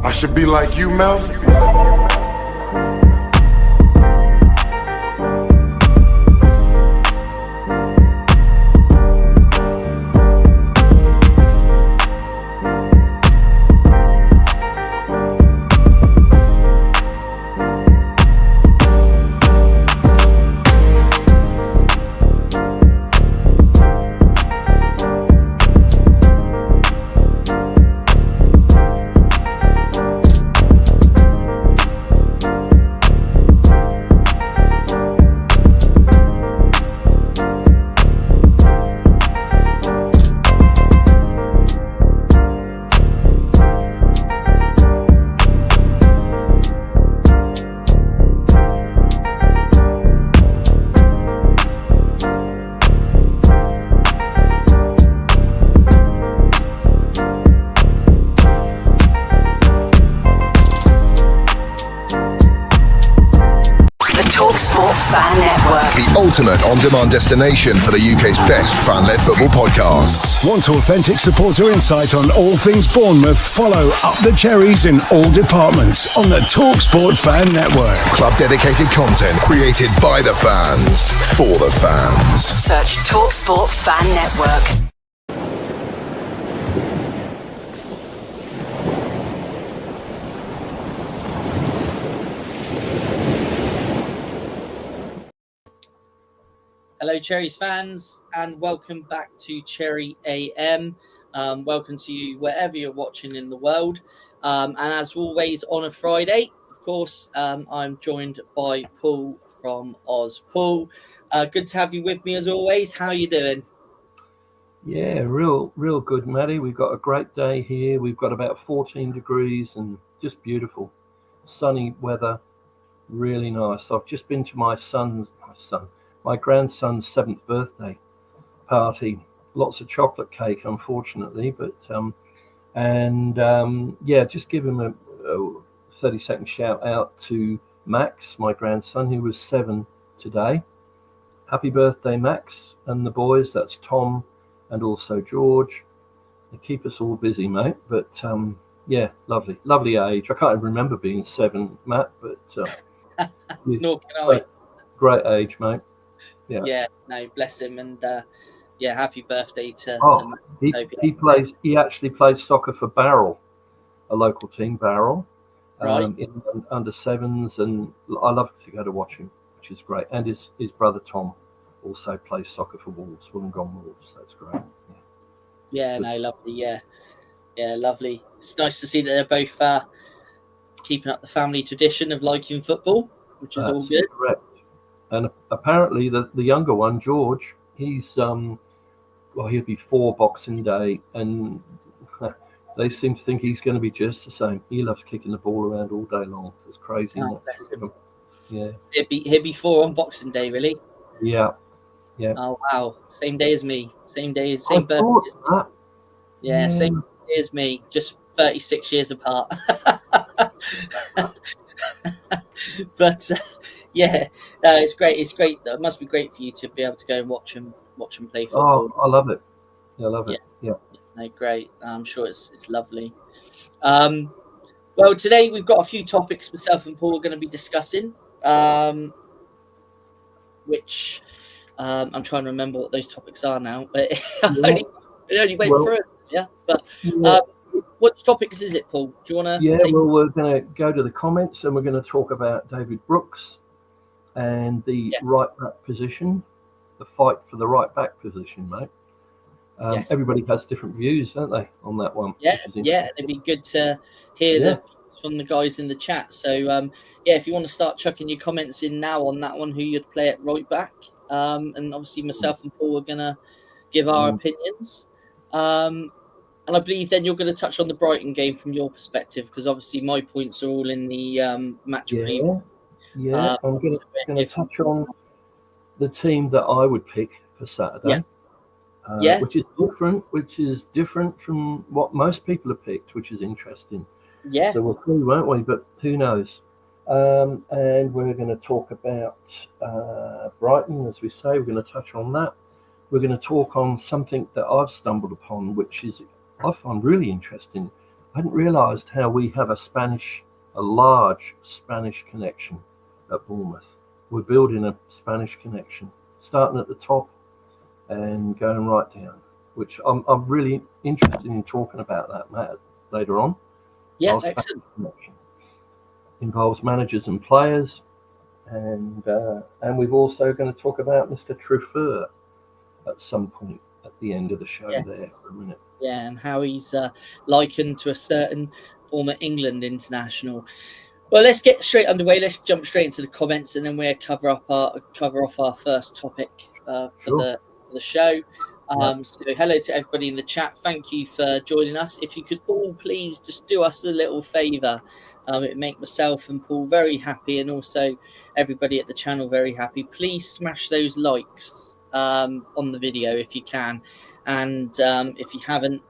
I should be like you, Mel. Ultimate on-demand destination for the UK's best fan-led football podcasts. Want authentic supporter insight on all things Bournemouth? Follow Up the Cherries in all departments on the TalkSport Fan Network. Club-dedicated content created by the fans, for the fans. Search TalkSport Fan Network. Hello, Cherries fans, and welcome back to Cherry AM. Welcome to you wherever you're watching in the world. And as always, on a Friday, of course, I'm joined by Paul from Oz. Paul, good to have you with me as always. How are you doing? Yeah, real good, Maddie. We've got a great day here. We've got about 14 degrees and just beautiful. Sunny weather, really nice. I've just been to my grandson's 7th birthday party. Lots of chocolate cake, unfortunately, but just give him a 30-second shout out to Max, my grandson, who was 7 today. Happy birthday, Max, and the boys. That's Tom and also George. They keep us all busy, mate. But lovely age. I can't even remember being 7, Matt, but nor can I. Great age, mate. Yeah, no, bless him, and happy birthday to Matt. He actually plays soccer for Barrel, a local team, Barrel, in under 7s, and I love to go to watch him, which is great. And his brother Tom also plays soccer for Wolves, Wollongong Wolves. That's great. Lovely. Yeah, lovely. It's nice to see that they're both keeping up the family tradition of liking football, which is all good. Correct. And apparently the younger one, George, he's he'll be 4 Boxing Day, and they seem to think he's going to be just the same. He loves kicking the ball around all day long. It's crazy. Oh, yeah. He'll be 4 on Boxing Day, really? Yeah. Oh wow, same day as me. Same birthday as me. Yeah, same day as me. Just 36 years apart. But it's great. It's great. It must be great for you to be able to go and watch them play football. Oh, I love it. Yeah, I love it. Yeah. No, great. I'm sure it's lovely. Well, today we've got a few topics myself and Paul are going to be discussing, which I'm trying to remember what those topics are now. But I only went through it. Yeah, but. What topics is it, Paul? Do you want to? Yeah, we're going to go to the comments, and we're going to talk about David Brooks and the right back position, the fight for the right back position, mate. Everybody has different views, don't they, on that one? Yeah, it'd be good to hear from the guys in the chat. So, if you want to start chucking your comments in now on that one, who you'd play at right back, and obviously myself and Paul are going to give our opinions. And I believe then you're going to touch on the Brighton game from your perspective, because obviously my points are all in the match preview. Yeah, I'm going to touch on the team that I would pick for Saturday. Which is different from what most people have picked, which is interesting. Yeah. So we'll see, won't we? But who knows? And we're going to talk about Brighton, as we say. We're going to touch on that. We're going to talk on something that I've stumbled upon, which is I find really interesting. I hadn't realised how we have a large Spanish connection at Bournemouth. We're building a Spanish connection, starting at the top and going right down, which I'm really interested in talking about that, Matt, later on. Yeah, excellent. Connection involves managers and players, and we've also going to talk about Mr. Truffeur at some point at the end of the show. Yes. There for a minute. Yeah, and how he's likened to a certain former England international. Well, let's get straight underway. Let's jump straight into the comments, and then we'll cover off our first topic for the show. So hello to everybody in the chat. Thank you for joining us. If you could all please just do us a little favour, it would make myself and Paul very happy, and also everybody at the channel very happy. Please smash those likes on the video if you can, and if you haven't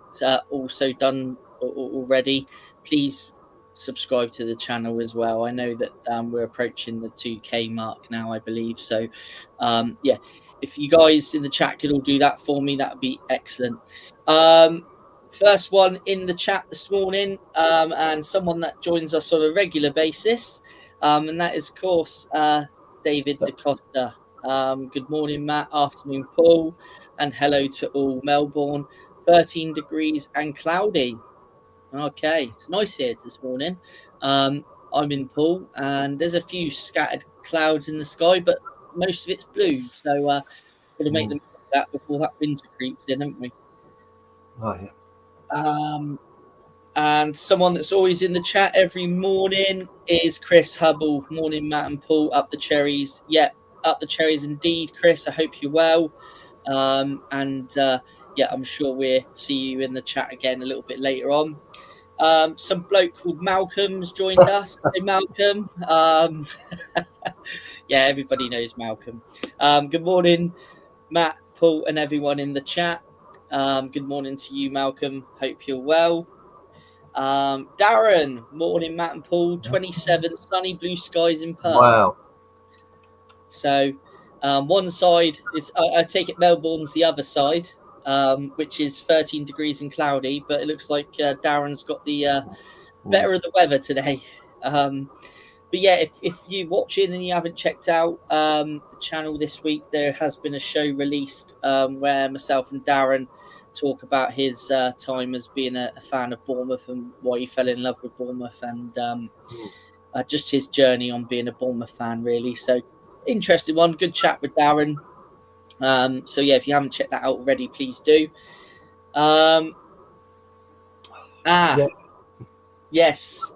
also done already, please subscribe to the channel as well. I know that we're approaching the 2K mark now, I believe. So if you guys in the chat could all do that for me, that would be excellent. First one in the chat this morning, and someone that joins us on a regular basis, and that is, of course, David DaCosta. Good morning, Matt. Afternoon, Paul. And hello to all. Melbourne, 13 degrees and cloudy. Okay, it's nice here this morning. I'm in Poole, and there's a few scattered clouds in the sky, but most of it's blue. So we'll make them that before that winter creeps in, haven't we? Oh yeah. And someone that's always in the chat every morning is Chris Hubble. Morning, Matt and Paul. Up the cherries. Yeah, up the cherries indeed, Chris. I hope you're well. I'm sure we'll see you in the chat again a little bit later on. Some bloke called Malcolm's joined us. Hey, Malcolm. Yeah, everybody knows Malcolm. Good morning, Matt, Paul, and everyone in the chat. Good morning to you, Malcolm. Hope you're well. Darren, morning, Matt and Paul. 27 sunny blue skies in Perth. Wow. So one side is, I take it Melbourne's the other side, which is 13 degrees and cloudy, but it looks like Darren's got the better of the weather today. But yeah, if you're watching and you haven't checked out the channel this week, there has been a show released where myself and Darren talk about his time as being a fan of Bournemouth and why he fell in love with Bournemouth, and just his journey on being a Bournemouth fan, really. So interesting one, good chat with Darren. So yeah, if you haven't checked that out already, please do. Yes.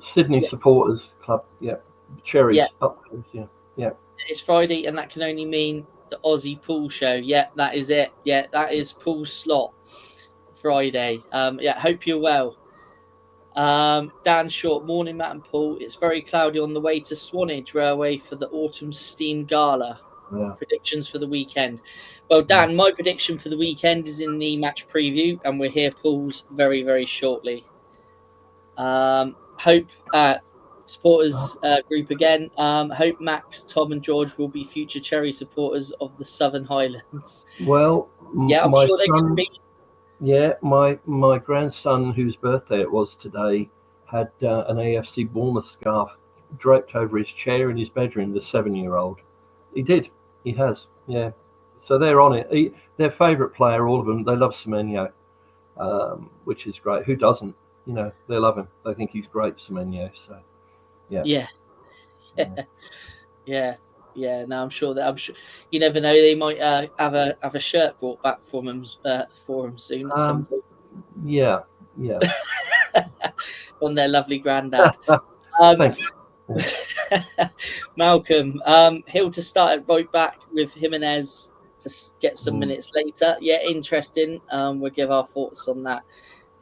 Sydney Supporters Club. Yeah. Cherries. Yeah. Yeah. It's Friday, and that can only mean the Aussie Pool Show. Yeah, that is it. Yeah, that is Pool's slot. Friday. Hope you're well. Dan Short, morning, Matt and Paul. It's very cloudy on the way to Swanage Railway for the Autumn Steam Gala. Yeah. Predictions for the weekend. Well, Dan, my prediction for the weekend is in the match preview, and we'll hear Paul's very, very shortly. Hope supporters group again. Hope Max, Tom, and George will be future Cherry supporters of the Southern Highlands. Well, yeah, I'm sure they can be. Yeah, my grandson, whose birthday it was today, had an AFC Bournemouth scarf draped over his chair in his bedroom. The 7-year-old, he did. He has, yeah. So they're on it. Their favourite player, all of them, they love Semenyo, which is great. Who doesn't? You know, they love him. They think he's great, Semenyo. So, yeah. No, I'm sure you never know. They might have a shirt brought back for him soon. At some point. Yeah. On their lovely granddad. Thank you. Malcolm, Hill to start at right back with Jimenez to get some minutes later. Yeah, interesting. We'll give our thoughts on that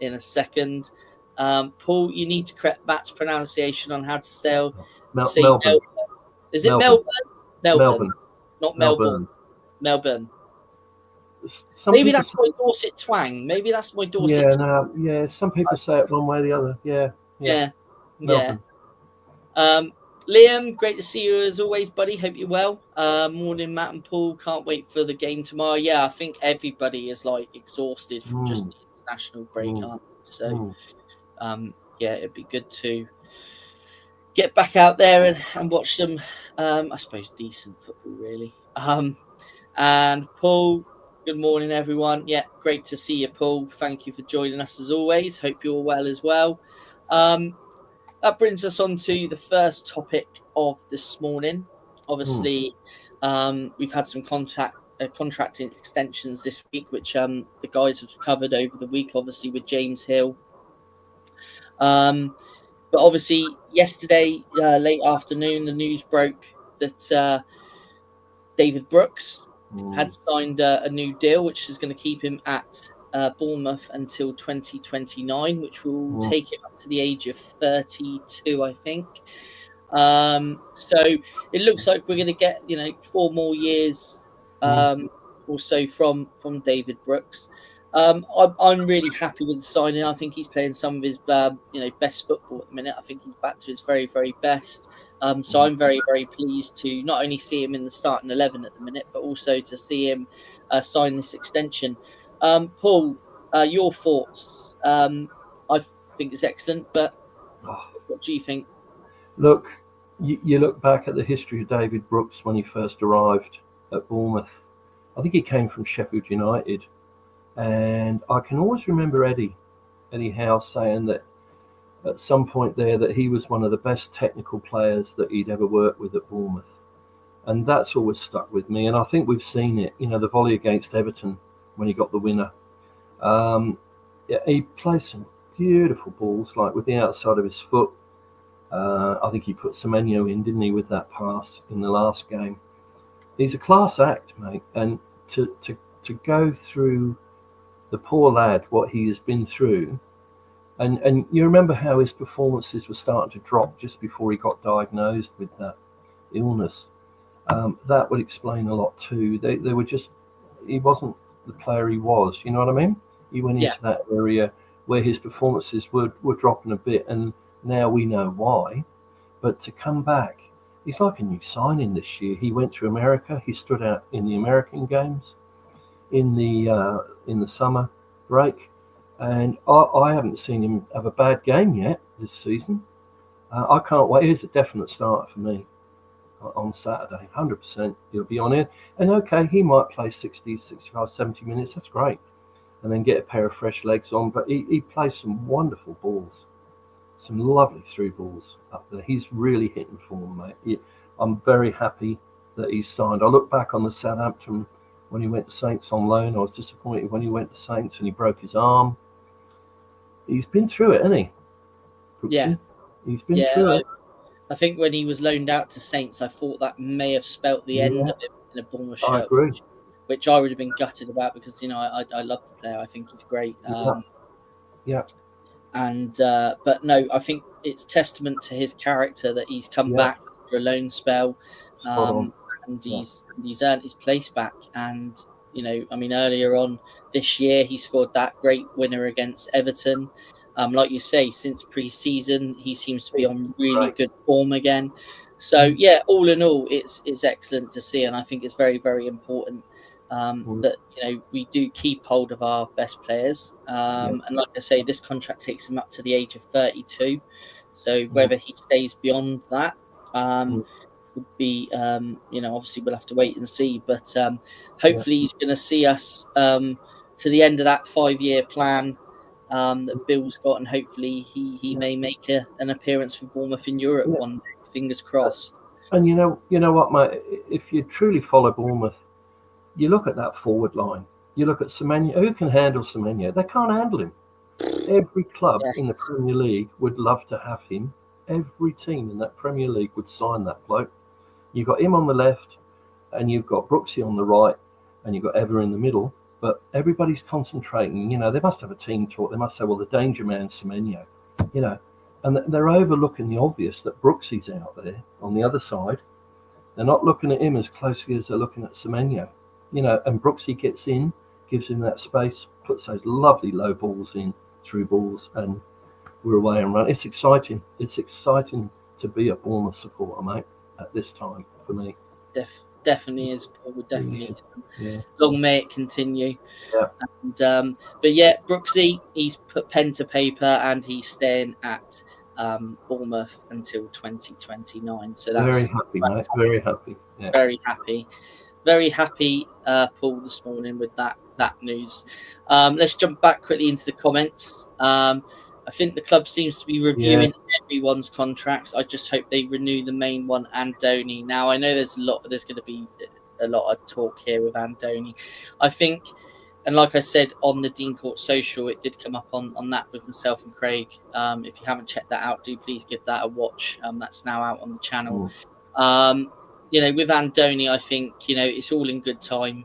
in a second. Paul, you need to correct Matt's pronunciation on how to say Melbourne. Is it Melbourne? Melbourne, not Melbourne. Melbourne. Maybe that's my Dorset twang. Maybe that's my Dorset twang. Yeah, some people say it one way or the other. Yeah. Liam, great to see you as always, buddy. Hope you're well. Morning, Matt and Paul. Can't wait for the game tomorrow. Yeah, I think everybody is like exhausted from just international break, aren't they? So, yeah, it'd be good to get back out there and watch some, I suppose, decent football, really. And Paul, good morning, everyone. Yeah, great to see you, Paul. Thank you for joining us as always. Hope you're well as well. That brings us on to the first topic of this morning. Obviously, we've had some contract extensions this week, which the guys have covered over the week, obviously with James Hill. But obviously, yesterday, late afternoon, the news broke that David Brooks had signed a new deal, which is going to keep him at Bournemouth until 2029, which will take him up to the age of 32, I think. So it looks like we're going to get 4 more years or so from David Brooks. I'm really happy with the signing. I think he's playing some of his best football at the minute. I think he's back to his very, very best. So I'm very, very pleased to not only see him in the starting 11 at the minute, but also to see him sign this extension. Paul, your thoughts? I think it's excellent, but what do you think? Look, you look back at the history of David Brooks when he first arrived at Bournemouth. I think he came from Sheffield United. And I can always remember Eddie Howe saying that at some point there that he was one of the best technical players that he'd ever worked with at Bournemouth. And that's always stuck with me. And I think we've seen it, the volley against Everton when he got the winner. He played some beautiful balls, like with the outside of his foot. I think he put Semenyo in, didn't he, with that pass in the last game. He's a class act, mate. And to go through the poor lad, what he has been through, and you remember how his performances were starting to drop just before he got diagnosed with that illness. That would explain a lot too. They were just, he wasn't the player he was. You know what I mean? He went into that area where his performances were dropping a bit, and now we know why. But to come back, he's like a new signing this year. He went to America. He stood out in the American games in the summer break, and I haven't seen him have a bad game yet this season. I can't wait. He's a definite starter for me on Saturday. 100% he'll be on it. And okay, he might play 60, 65, 70 minutes. That's great. And then get a pair of fresh legs on. But he plays some wonderful balls, some lovely through balls up there. He's really hitting form, mate. I'm very happy that he's signed. I look back on the Southampton when he went to Saints on loan. I was disappointed when he went to Saints and he broke his arm. He's been through it, hasn't he? Brooksy? Yeah. He's been through it. I think when he was loaned out to Saints, I thought that may have spelt the end of him in a Bournemouth shirt. I agree. Which I would have been gutted about because, I love the player. I think he's great. But no, I think it's testament to his character that he's come back after a loan spell. And he's earned his place back. And, earlier on this year, he scored that great winner against Everton. Like you say, since pre-season, he seems to be on really good form again. So, all in all, it's excellent to see. And I think it's very, very important that, we do keep hold of our best players. And like I say, this contract takes him up to the age of 32. So whether he stays beyond that, would be, obviously we'll have to wait and see. But hopefully he's going to see us to the end of that 5-year plan that Bill's got, and hopefully he may make an appearance for Bournemouth in Europe one day. Fingers crossed. And you know what, mate? If you truly follow Bournemouth, you look at that forward line. You look at Semenyo. Who can handle Semenyo? They can't handle him. Every club in the Premier League would love to have him. Every team in that Premier League would sign that bloke. You've got him on the left, and you've got Brooksy on the right, and you've got Ever in the middle. But everybody's concentrating. They must have a team talk. They must say, well, the danger man's Semenyo. And they're overlooking the obvious that Brooksy's out there on the other side. They're not looking at him as closely as they're looking at Semenyo. And Brooksy gets in, gives him that space, puts those lovely low balls in, through balls, and we're away and run. It's exciting. It's exciting to be a Bournemouth supporter, mate, at this time for me. definitely is. Paul, it definitely is. Yeah. Long may it continue. Yeah. And, but yeah, Brooksy, he's put pen to paper and he's staying at Bournemouth until 2029. So that's Very happy, mate. Very happy. Yeah. very happy. Very happy, Paul, this morning with that news. Let's jump back quickly into the comments. I think the club seems to be reviewing everyone's contracts. I just hope they renew the main one, Andoni. Now, I know there's going to be a lot of talk here with Andoni. I think, and like I said on the Dean Court Social, it did come up on that with myself and Craig. If you haven't checked that out, do please give that a watch. That's now out on the channel. With Andoni, I think, it's all in good time.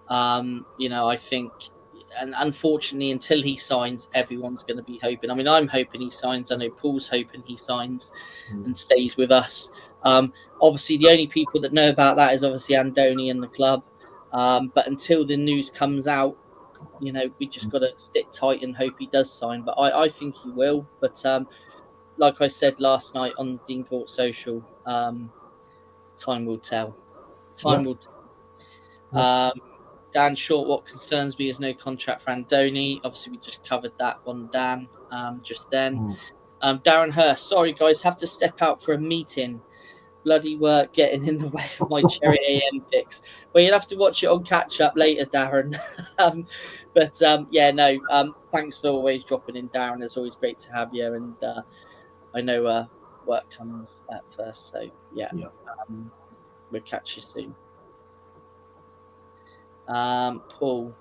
I think, and unfortunately, until he signs, everyone's going to be hoping. I mean, I'm hoping he signs. I know Paul's hoping he signs and stays with us. Obviously, the only people that know about that is obviously Andoni and the club. But until the news comes out, we just got to sit tight and hope he does sign. But I think he will. But like I said last night on the Dean Court Social, time will tell. Time will tell. Dan Short, what concerns me is no contract for Andoni. Obviously, we just covered that one, Dan, just then. Darren Hurst, sorry, guys, have to step out for a meeting. Bloody work getting in the way of my Cherry AM fix. Well, you'll have to watch it on catch-up later, Darren. Thanks for always dropping in, Darren. It's always great to have you. And I know work comes at first, so we'll catch you soon. Paul,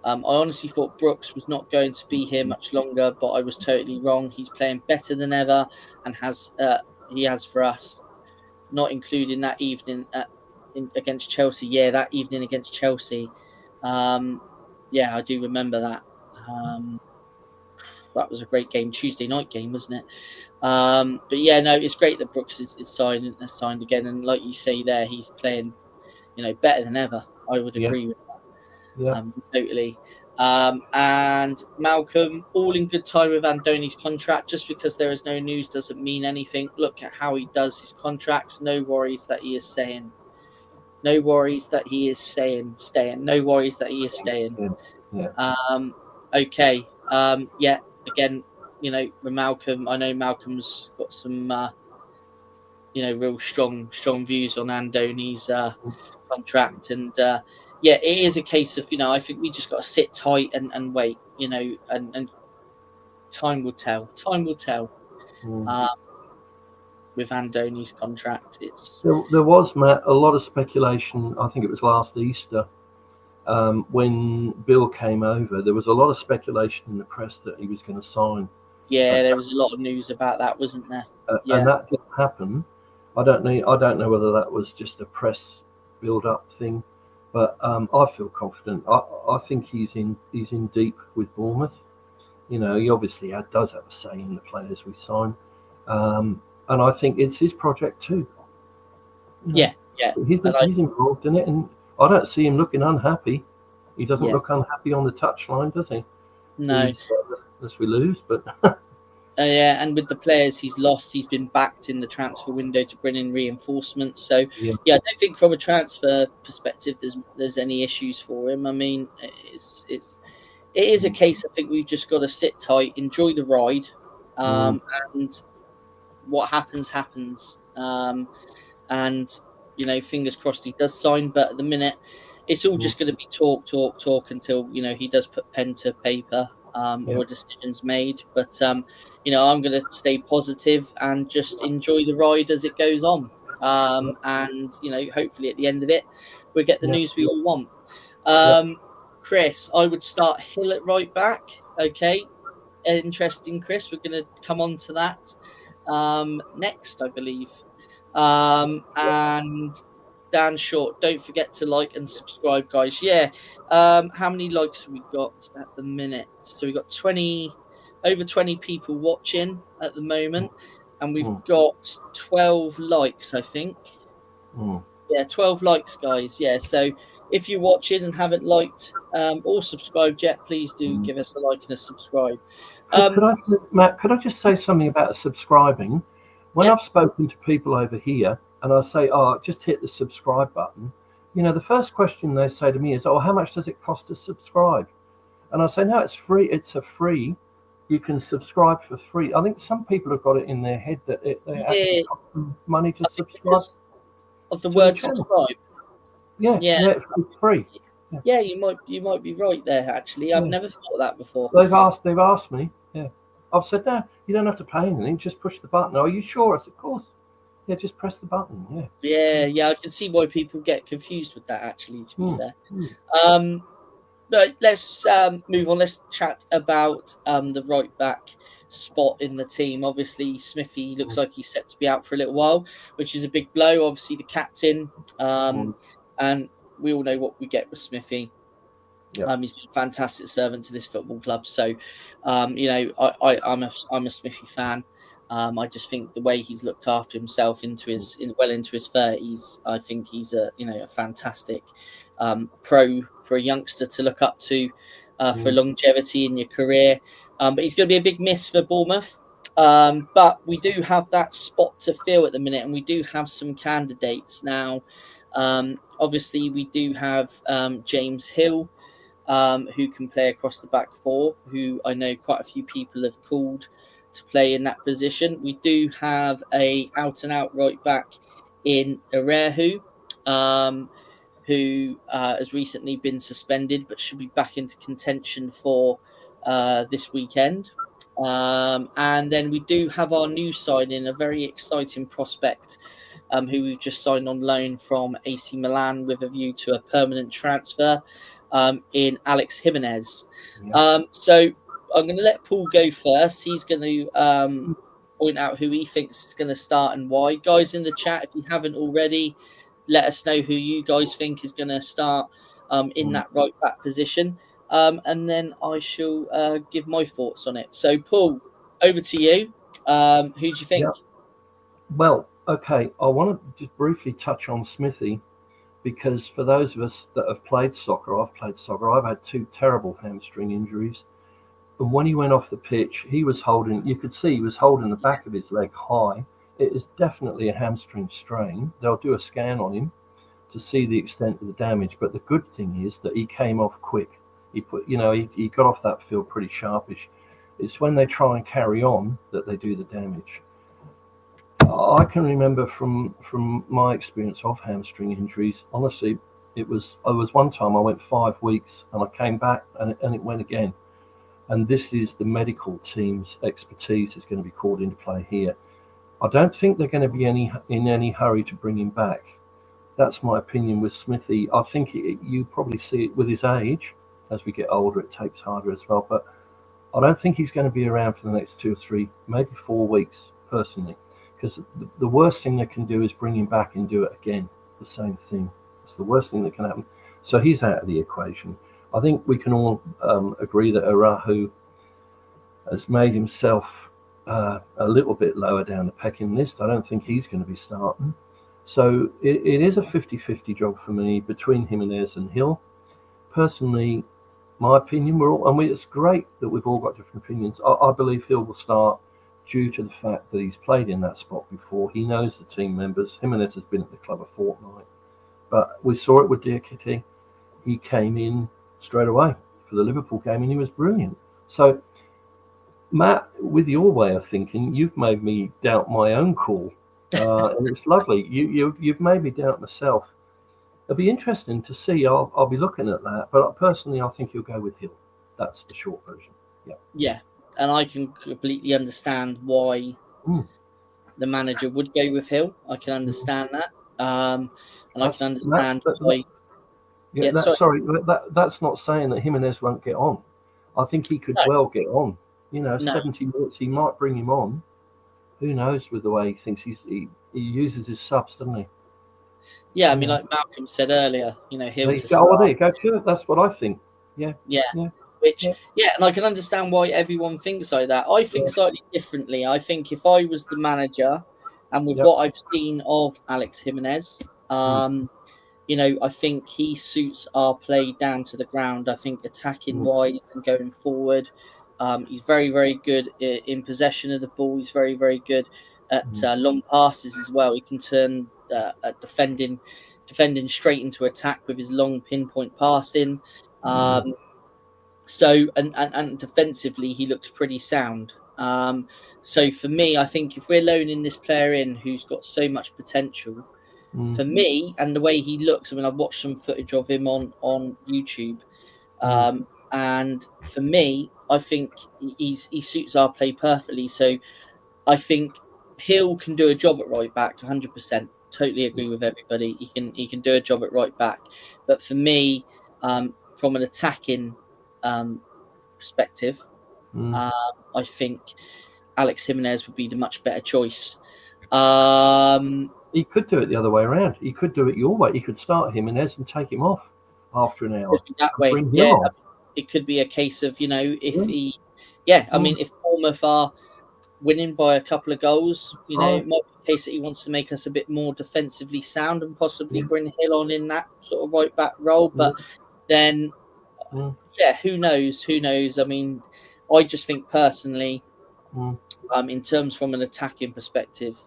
I honestly thought Brooks was not going to be here much longer, but I was totally wrong. He's playing better than ever and he has for us, not including that evening against Chelsea. Yeah, that evening against Chelsea. I do remember that. That was a great game, Tuesday night game, wasn't it? It's great that Brooks is signed again. And like you say there, he's playing, better than ever. I would agree with that. Yeah. Totally. And Malcolm, all in good time with Andoni's contract. Just because there is no news doesn't mean anything. Look at how he does his contracts. No worries that he is staying. No worries that he is staying. No worries that he is staying. Yeah. Okay. Again, with Malcolm, I know Malcolm's got some, real strong views on Andoni's contract. And it is a case of, I think we just got to sit tight and wait, and time will tell. Time will tell. With Andoni's contract, there was, Matt, a lot of speculation. I think it was last Easter when Bill came over. There was a lot of speculation in the press that he was going to sign. Yeah, there was a lot of news about that, wasn't there? And that didn't happen. I don't know whether that was just a press build-up thing, but I feel confident. I think he's in deep with Bournemouth. He obviously does have a say in the players we sign, and I think it's his project too. Yeah. He's involved in it, and I don't see him looking unhappy. He doesn't look unhappy on the touchline, does he? No. Unless we lose, but. And with the players he's lost, he's been backed in the transfer window to bring in reinforcements. So, I don't think from a transfer perspective there's any issues for him. I mean, it is a case. I think we've just got to sit tight, enjoy the ride, and what happens. And fingers crossed he does sign. But at the minute, it's all just going to be talk until he does put pen to paper. Or decisions made, but I'm going to stay positive and just enjoy the ride as it goes on, and hopefully at the end of it we'll get the news we all want. Chris, I would start Hill at right back. Okay, interesting, Chris. We're going to come on to that next, I believe. And Dan Short, don't forget to like and subscribe, guys. How many likes have we got at the minute? So we've got over 20 people watching at the moment, and we've got 12 likes, I think. 12 likes, guys. So if you're watching and haven't liked or subscribed yet, please do give us a like and a subscribe. Matt, could I just say something about subscribing? When I've spoken to people over here and I say, just hit the subscribe button, the first question they say to me is, "Oh, how much does it cost to subscribe?" And I say, "No, it's free. It's a free. You can subscribe for free." I think some people have got it in their head that they actually Yeah, cost them money to I think subscribe because of the to the word channel. subscribe. Yeah, Yeah, it's free. Yeah, yeah, you might be right there. Actually, I've yeah. never thought of that before. They've asked me. Yeah, I've said, "No, you don't have to pay anything. Just push the button." "Are you sure?" I said, "Of course. Yeah, just press the button." Yeah. Yeah, I can see why people get confused with that. Actually, to be Mm, fair. mm, Um, But let's move on. Let's chat about the right back spot in the team. Obviously, Smithy looks mm, like he's set to be out for a little while, which is a big blow. Obviously, the captain, mm. and we all know what we get with Smithy. Yeah. He's been a fantastic servant to this football club. So, I'm a Smithy fan. I just think the way he's looked after himself well into his 30s, I think he's a fantastic pro for a youngster to look up to for Mm, longevity in your career. But he's going to be a big miss for Bournemouth. But we do have that spot to fill at the minute, and we do have some candidates now. Obviously, we do have James Hill, who can play across the back four, who I know quite a few people have called to play in that position. We do have a out and out right back in Arehu, who has recently been suspended but should be back into contention for this weekend. And then we do have our new signing, a very exciting prospect, who we've just signed on loan from AC Milan with a view to a permanent transfer, in Alex Jimenez. yeah. So I'm going to let Paul go first. He's going to point out who he thinks is going to start and why. Guys in the chat, if you haven't already, let us know who you guys think is going to start in Mm. that right back position. And then I shall give my thoughts on it. So, Paul, over to you. Who do you Yeah. think? Well, okay. I want to just briefly touch on Smithy because for those of us that have played soccer, I've played soccer. I've had 2 terrible hamstring injuries. And when he went off the pitch, you could see he was holding the back of his leg high. It is definitely a hamstring strain. They'll do a scan on him to see the extent of the damage. But the good thing is that he came off quick. He got off that field pretty sharpish. It's when they try and carry on that they do the damage. I can remember from my experience of hamstring injuries. Honestly, it was one time I went 5 weeks and I came back and it went again. And this is the medical team's expertise is going to be called into play here. I don't think they're going to be in any hurry to bring him back. That's my opinion with Smithy. I think you probably see it with his age. As we get older, it takes harder as well. But I don't think he's going to be around for the next 2 or 3, maybe 4 weeks, personally. Because the worst thing they can do is bring him back and do it again, the same thing. It's the worst thing that can happen. So he's out of the equation. I think we can all agree that Arahu has made himself a little bit lower down the pecking list. I don't think he's going to be starting. So it is a 50-50 job for me between Jimenez and Hill. Personally, my opinion, it's great that we've all got different opinions. I believe Hill will start due to the fact that he's played in that spot before. He knows the team members. Jimenez has been at the club a fortnight. But we saw it with Diakite. He came in straight away for the Liverpool game and he was brilliant. So, Matt, with your way of thinking, you've made me doubt my own call. And it's lovely. You've made me doubt myself. It'll be interesting to see. I'll be looking at that. But personally, I think you'll go with Hill. That's the short version. Yeah. Yeah, and I can completely understand why the manager would go with Hill. I can understand that. And I can understand why. That's not saying that Jimenez won't get on. I think he could well get on. 70 minutes, he might bring him on. Who knows with the way he thinks he uses his subs, doesn't he? Yeah, I mean, like Malcolm said earlier, Hill There to start. you go. Good. That's what I think. Yeah. And I can understand why everyone thinks like that. I think slightly differently. I think if I was the manager, and with what I've seen of Alex Jimenez, I think he suits our play down to the ground. I think attacking wise and going forward, he's very, very good in possession of the ball. He's very, very good at long passes as well. He can turn a defending defending straight into attack with his long pinpoint passing. So and defensively, he looks pretty sound. So for me, I think if we're loaning this player in who's got so much potential, for me, and the way he looks, I mean, I've watched some footage of him on YouTube, and for me, I think he suits our play perfectly. So I think Hill can do a job at right back, 100%. Totally agree with everybody. He can do a job at right back, but for me, from an attacking perspective, I think Alex Jimenez would be the much better choice. He could do it the other way around. He could do it your way. He could start Jimenez and take him off after an hour. That way, yeah. It could be a case of, if he, I mean, if Bournemouth are winning by a couple of goals, it might be a case that he wants to make us a bit more defensively sound and possibly bring Hill on in that sort of right back role. But then, who knows? Who knows? I mean, I just think personally, in terms from an attacking perspective,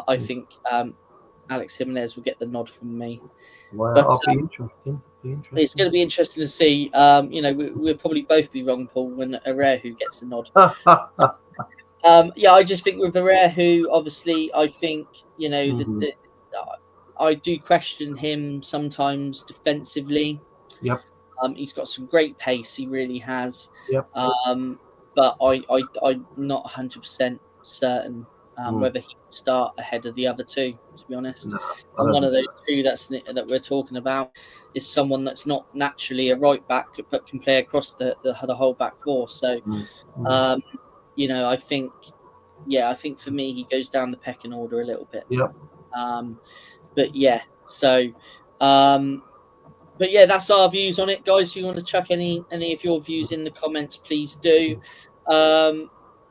I think Alex Jimenez will get the nod from me. Wow, but, that'll be interesting. It's going to be interesting to see. We'll probably both be wrong, Paul, when Arehu gets the nod. I just think with Arehu, obviously, I think I do question him sometimes defensively. Yep. He's got some great pace. He really has. Yep. But I'm not 100% certain whether he can start ahead of the other two, to be honest. No, and one of those two that we're talking about is someone that's not naturally a right back, but can play across the whole back four. So, I think for me, he goes down the pecking order a little bit. Yep. That's our views on it, guys. If you want to chuck any of your views in the comments, please do.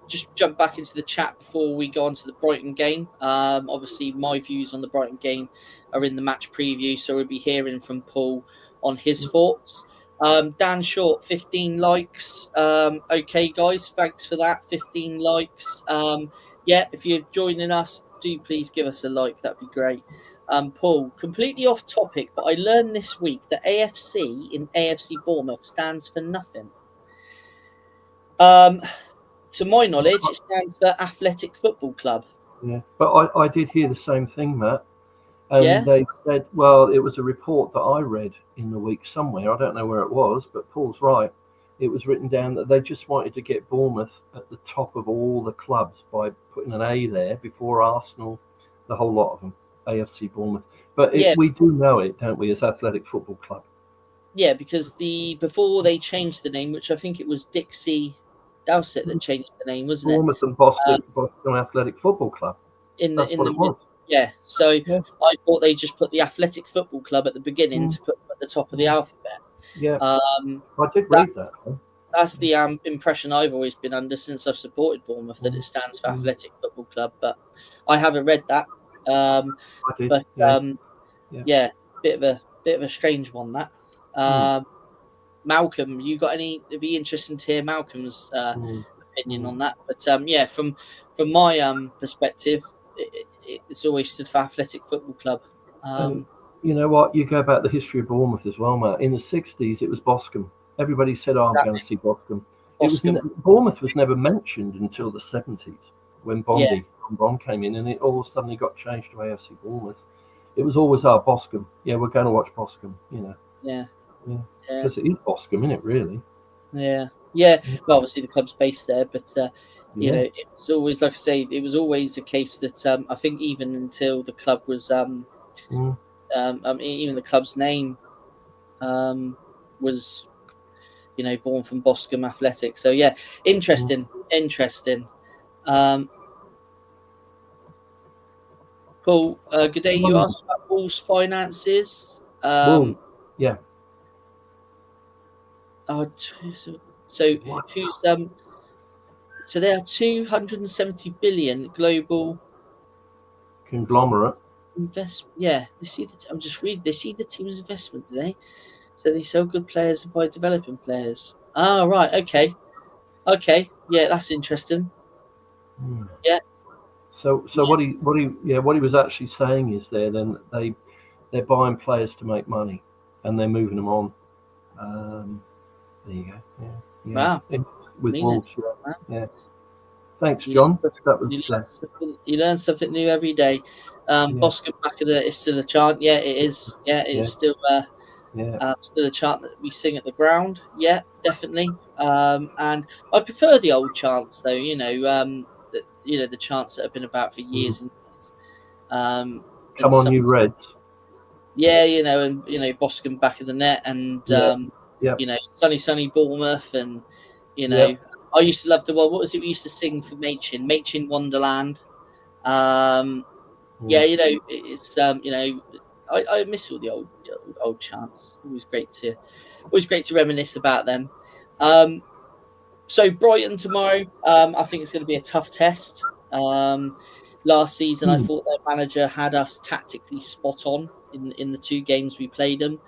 Just jump back into the chat before we go on to the Brighton game. Obviously, my views on the Brighton game are in the match preview, so we'll be hearing from Paul on his thoughts. Dan Short, 15 likes. Okay, guys, thanks for that. 15 likes. If you're joining us, do please give us a like. That'd be great. Paul, completely off topic, but I learned this week that AFC in AFC Bournemouth stands for nothing. To my knowledge, it stands for Athletic Football Club. Yeah, but I did hear the same thing, Matt. And they said, well, it was a report that I read in the week somewhere. I don't know where it was, but Paul's right. It was written down that they just wanted to get Bournemouth at the top of all the clubs by putting an A there before Arsenal, the whole lot of them, AFC Bournemouth. But we do know it, don't we, as Athletic Football Club? Yeah, because before they changed the name, which I think it was Dixie Dowsett that changed the name, wasn't Bournemouth and Boston Athletic Football Club. That's what it was. Yeah, so I thought they just put the Athletic Football Club at the beginning to put at the top of the alphabet. Yeah, I did read that. That's the impression I've always been under since I've supported Bournemouth, that it stands for Athletic Football Club. But I haven't read that. I did. But bit of a strange one that. Malcolm, you got any? It'd be interesting to hear Malcolm's opinion on that. But from my perspective, it's always stood for Athletic Football Club. You know what? You go about the history of Bournemouth as well, Matt. In the 60s, it was Boscombe. Everybody said, I'm going to see Boscombe. Bournemouth was never mentioned until the 70s when Bond came in, and it all suddenly got changed to AFC Bournemouth. It was always Boscombe. Yeah, we're going to watch Boscombe, Yeah. Because it is Boscombe, isn't it, really? Yeah. Well, obviously the club's based there, but it was always, like I say, it was always a case that I think even until the club was, even the club's name was, born from Boscombe Athletic. So interesting. Paul, good day. You asked about Paul's finances. Yeah. So who's so there are 270 billion global conglomerate investment. Yeah, they see I'm just reading. They see the team's investment today. So they sell good players by developing players. Oh, right. Okay. Yeah, that's interesting. Yeah. So what he was actually saying is then they they're buying players to make money, and they're moving them on. There you go. Wow. With Wolves. Wow. Yeah. Thanks, John. That was you learn something new every day. Boscombe back of it's still a chant. Yeah, it is. Yeah, it's still still a chant that we sing at the ground. Yeah, definitely. And I prefer the old chants, though. The chants that have been about for years and years. Come on, you Reds. Yeah, and Boscombe back of the net, and sunny Bournemouth, and I used to love the one. What was it we used to sing for Machin Wonderland? It's I miss all the old chants. Always great to reminisce about them. So Brighton tomorrow, I think it's going to be a tough test. Last season, I thought their manager had us tactically spot on in the 2 games we played them.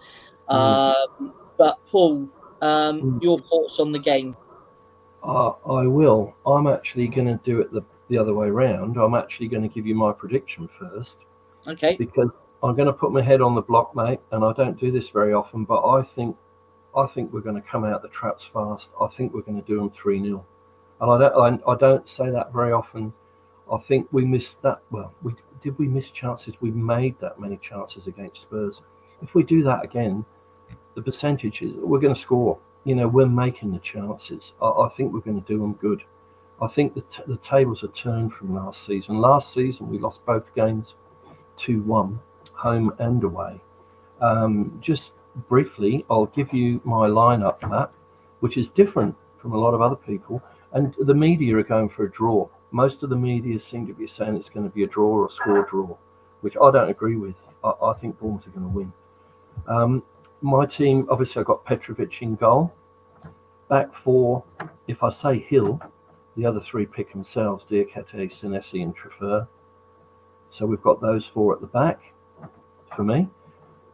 But Paul, your thoughts on the game? I will. I'm actually going to do it the other way around. I'm actually going to give you my prediction first. Okay. Because I'm going to put my head on the block, mate, and I don't do this very often, but I think we're going to come out the traps fast. I think we're going to do them 3-0. And I don't say that very often. I think we missed that. Well, did we miss chances? We made that many chances against Spurs. If we do that again, the percentages, we're going to score. We're making the chances. I think we're going to do them good. I think the tables are turned from last season. Last season, we lost both games 2-1, home and away. Just briefly, I'll give you my lineup map, which is different from a lot of other people. And the media are going for a draw. Most of the media seem to be saying it's going to be a draw or a score draw, which I don't agree with. I think Bournemouth are going to win. My team, obviously, I've got Petrovic in goal. Back 4, if I say Hill, the other 3 pick themselves, Diakite, Senesi and Trafford. So we've got those 4 at the back for me.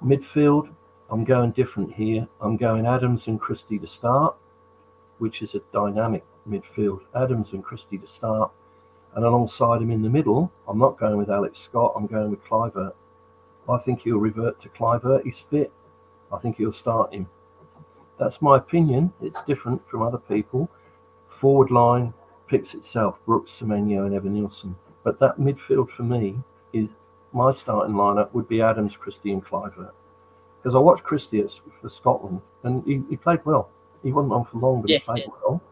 Midfield, I'm going different here. I'm going Adams and Christie to start, which is a dynamic midfield. Adams and Christie to start. And alongside him in the middle, I'm not going with Alex Scott, I'm going with Kluivert. I think he'll revert to Kluivert. He's fit. I think he'll start him. That's my opinion. It's different from other people. Forward line picks itself. Brooks, Semenyo and Evan Nielsen. But that midfield for me is my starting lineup would be Adams, Christie and Kluivert. Because I watched Christie for Scotland and he played well. He wasn't on for long, but he played well.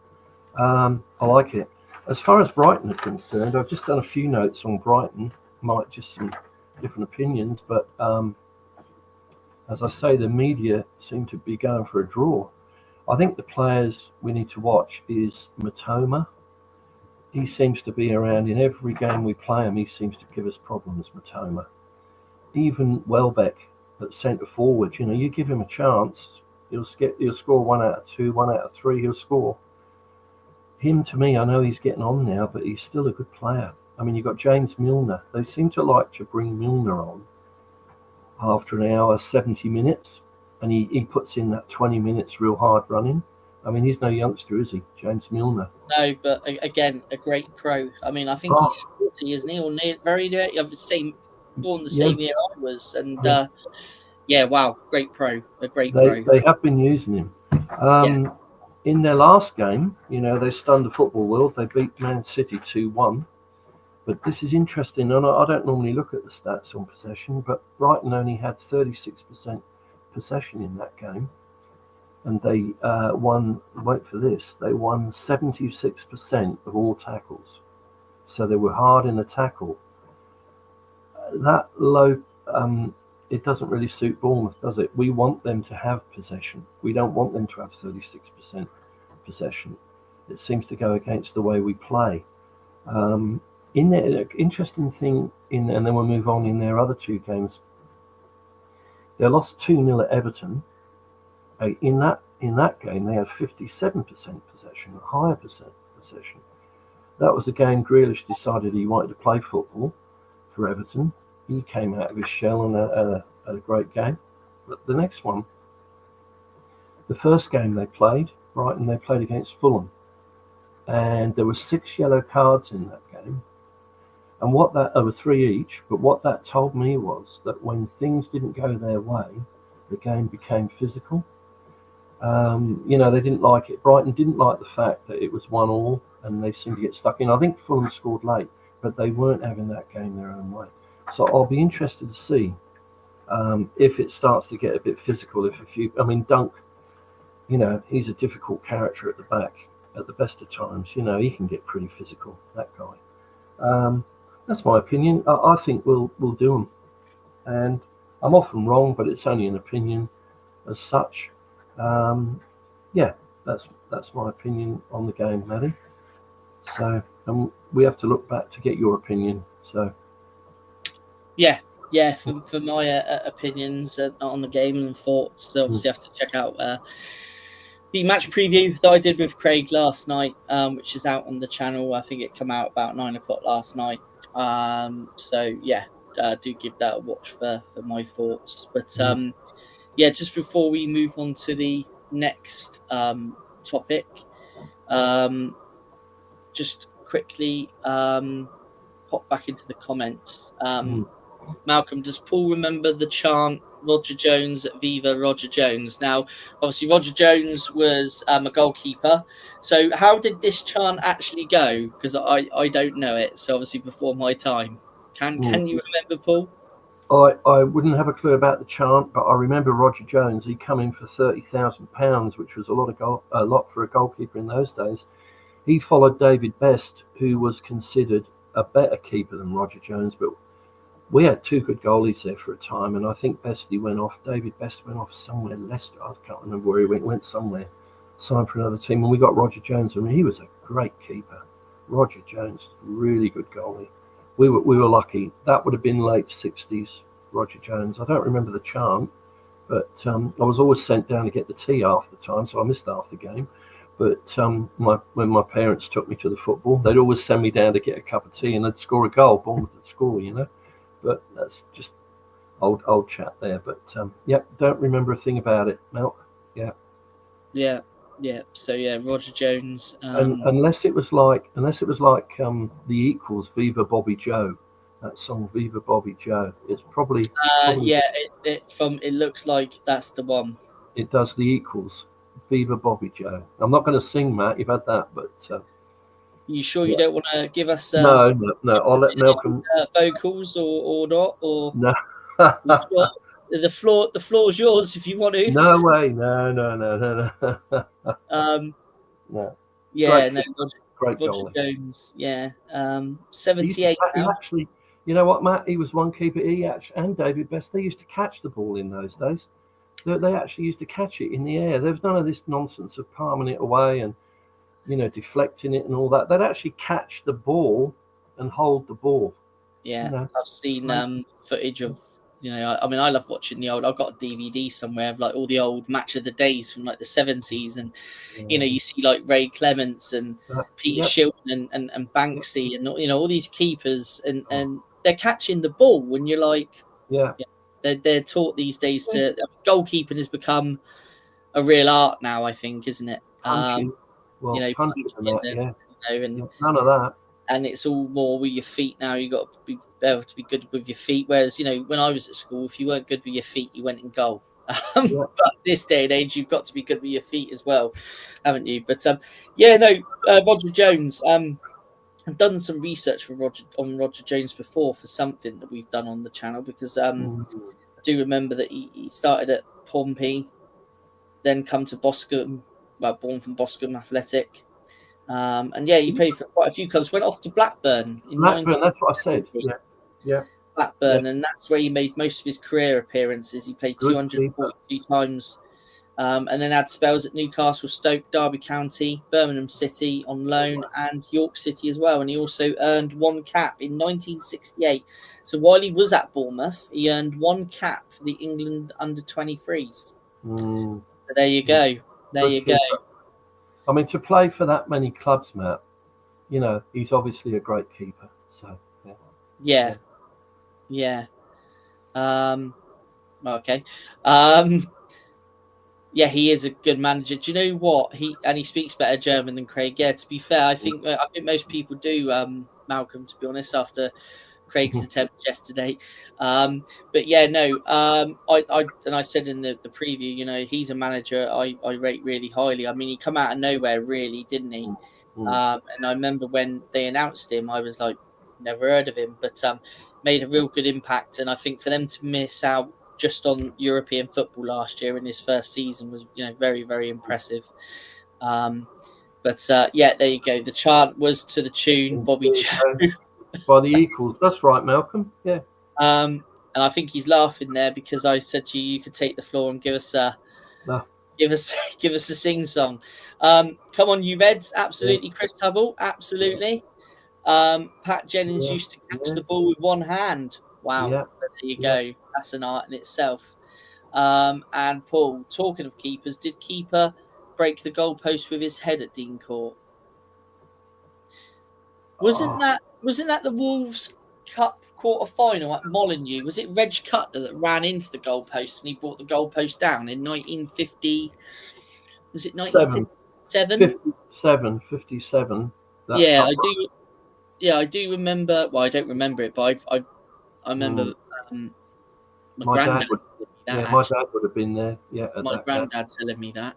I like it. As far as Brighton are concerned, I've just done a few notes on Brighton. Might just some different opinions, but as I say, the media seem to be going for a draw. I think the players we need to watch is Matoma. He seems to be around in every game we play him. He seems to give us problems, Matoma. Even Welbeck at centre forward, you give him a chance, he'll score 1 out of 2, 1 out of 3, he'll score. Him, to me, I know he's getting on now, but he's still a good player. I mean, you've got James Milner. They seem to like to bring Milner on after an hour, 70 minutes, and he puts in that 20 minutes real hard running. I mean, he's no youngster, is he, James Milner? No, but again, a great pro. I mean, I think he's 40, isn't he? Or very near. I've born the same year I was, and wow, great pro, a great pro. They have been using him. In their last game, they stunned the football world. They beat Man City 2-1. But this is interesting, and I don't normally look at the stats on possession, but Brighton only had 36% possession in that game. And they won, wait for this, they won 76% of all tackles. So they were hard in the tackle. That low, it doesn't really suit Bournemouth, does it? We want them to have possession. We don't want them to have 36% possession. It seems to go against the way we play. In there, interesting thing, and then we'll move on in their other 2 games. They lost 2-0 at Everton. In that game, they had 57% possession, a higher possession. That was the game Grealish decided he wanted to play football for Everton. He came out of his shell and had a great game. But the next one, the first game they played, Brighton, they played against Fulham. And there were 6 yellow cards in that game. And what that over 3 each, but what that told me was that when things didn't go their way, the game became physical. They didn't like it. Brighton didn't like the fact that it was 1-1 and they seemed to get stuck in. I think Fulham scored late, but they weren't having that game their own way. So I'll be interested to see if it starts to get a bit physical. Dunk, he's a difficult character at the back at the best of times. He can get pretty physical, that guy. That's my opinion. I think we'll do them. And I'm often wrong, but it's only an opinion as such. That's my opinion on the game, Maddie. So we have to look back to get your opinion. So for my opinions on the game and thoughts, so obviously have to check out the match preview that I did with Craig last night, which is out on the channel. I think it came out about 9:00 last night. Do give that a watch for my thoughts. But just before we move on to the next topic, just quickly pop back into the comments. Malcolm, does Paul remember the chant Roger Jones, Viva Roger Jones? Now, obviously, Roger Jones was a goalkeeper. So how did this chant actually go? Because I don't know it. So obviously before my time. Can you remember, Paul? I wouldn't have a clue about the chant, but I remember Roger Jones. He come in for £30,000, which was a lot for a goalkeeper in those days. He followed David Best, who was considered a better keeper than Roger Jones, but we had two good goalies there for a time, and I think David Best went off somewhere, Leicester. I can't remember where he went somewhere, signed for another team, and we got Roger Jones. He was a great keeper. Roger Jones, really good goalie. We were lucky. That would have been late 60s, Roger Jones. I don't remember the chant, but I was always sent down to get the tea half the time, so I missed half the game. But when my parents took me to the football, they'd always send me down to get a cup of tea, and they'd score a goal. Bournemouth would score, But that's just old chat there. But don't remember a thing about it, Mel. Yeah. So Roger Jones. Unless it was like the Equals, Viva Bobby Joe. That song, Viva Bobby Joe. It's probably. It looks like that's the one. It does, the Equals, Viva Bobby Joe. I'm not going to sing, Matt. You've had that, but. You sure you don't want to give us? No. I'll let Malcolm. Vocals or not or no. The floor's yours if you want to. No way. No. No. Great Roger goalie. Jones. 78. He actually, you know what, Matt? He was one keeper. And David Best. They used to catch the ball in those days. They actually used to catch it in the air. There was none of this nonsense of palming it away and deflecting it and all that. They'd actually catch the ball and hold the ball. Yeah, I've seen footage of. I love watching the old. I've got a DVD somewhere of like all the old match of the days from like the 70s, and you see like Ray Clements and Peter Shilton and Banksy and all these keepers, and they're catching the ball when you're like, they're taught these days to goalkeeping has become a real art now. I think, isn't it? Punching. And none of that. And it's all more with your feet now. You got to be able to be good with your feet. Whereas, when I was at school, if you weren't good with your feet, you went in goal. But this day and age, you've got to be good with your feet as well, haven't you? But Roger Jones. I've done some research on Roger Jones before for something that we've done on the channel because I do remember that he started at Pompey, then come to Boscombe, born from Boscombe Athletic. He played for quite a few clubs. Went off to Blackburn in that's what I said. Yeah. Blackburn, and that's where he made most of his career appearances. He played 242 times, and then had spells at Newcastle, Stoke, Derby County, Birmingham City on loan, and York City as well. And he also earned one cap in 1968. So while he was at Bournemouth, he earned one cap for the England under-23s. So there you go. You go. I mean, to play for that many clubs, Matt, he's obviously a great keeper. So, yeah. Okay. Yeah, he is a good manager. Do you know what he speaks better German than Craig? Yeah, to be fair, I think most people do. Malcolm, to be honest, after Craig's attempt yesterday, but yeah, no. I said in the preview, you know, he's a manager I rate really highly. I mean, he come out of nowhere, really, didn't he? And I remember when they announced him, I was like, never heard of him, but made a real good impact. And I think for them to miss out just on European football last year in his first season was, you know, very, very impressive. But yeah, there you go. The chant was to the tune Bobby Joe by the Equals. That's right, Malcolm. Yeah. And I think he's laughing there because I said to you, you could take the floor and give us a sing song. Come on, you Reds, absolutely. Chris Hubble, absolutely. Pat Jennings used to catch the ball with one hand. Wow, there you go. That's an art in itself. And Paul, talking of keepers, did keeper break the goalpost with his head at Dean Court? Wasn't that the Wolves Cup quarter final at Molineux? Was it Reg Cutler that ran into the goalpost and he brought the goalpost down in 1950? Was it 1957? 57. Yeah, I do. Yeah, I do remember. Well, I don't remember it, but I remember my granddad. My dad would have been there. Yeah, my granddad telling me that.